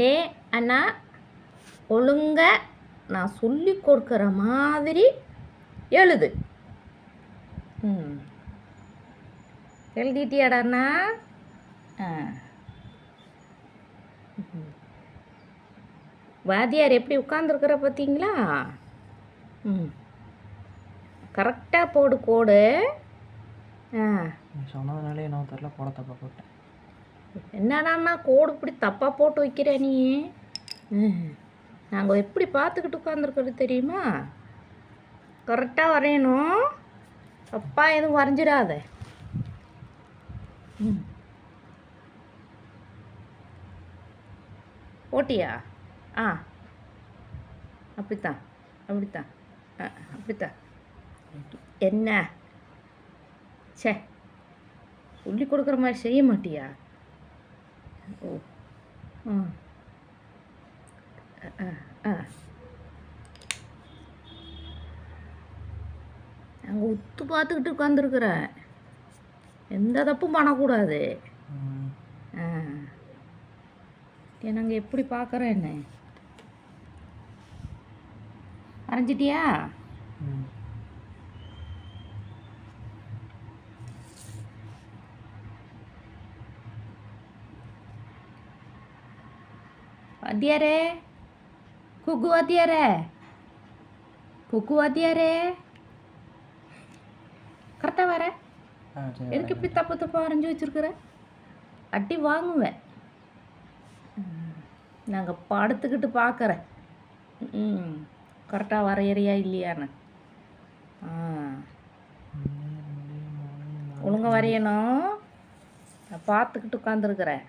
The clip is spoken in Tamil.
டே அண்ணா, ஒழுங்க நான் சொல்லி கொடுக்குற மாதிரி எழுது. எழுதிட்டியாடாண்ணா? வாத்தியார் எப்படி உட்காந்துருக்குற பார்த்தீங்களா? கரெக்டாக போடு கோடு. சொன்னதுனாலே நான் தெரியல, கோடை தப்பாக போட்டேன். என்னடாண்ணா கோடு இப்படி தப்பாக போட்டு வைக்கிற நீ? நாங்கள் எப்படி பார்த்துக்கிட்டு உட்காந்துருக்கிறது தெரியுமா? கரெக்டாக வரையணும், தப்பாக எதுவும் வரைஞ்சிடாத. போட்டியா? அப்படித்தான் அப்படித்தான் அப்படித்தான். என்ன சே, சொல்லி கொடுக்குற மாதிரி செய்ய மாட்டியா? ஓ நாங்கள் உத்து பார்த்துக்கிட்டு உட்காந்துருக்குறேன். எந்த தப்பும் பண்ணக்கூடாது. நாங்கள் எப்படி பார்க்குறோம்? என்ன வரைஞ்சிட்டியா? வாத்தியாரே, குக்கு வாத்தியாரே, குக்கு வாத்தியாரே, கரெக்டாக வர. எதுக்கு இப்படி தப்பு தப்பாக வரைஞ்சி வச்சுருக்குற? அட்டி வாங்குவேன். நாங்கள் படுத்துக்கிட்டு பார்க்குறேன் கரெக்டாக வரையறியா இல்லையான்னு. ஒழுங்காக வரையணும். நான் பார்த்துக்கிட்டு உட்காந்துருக்குறேன்.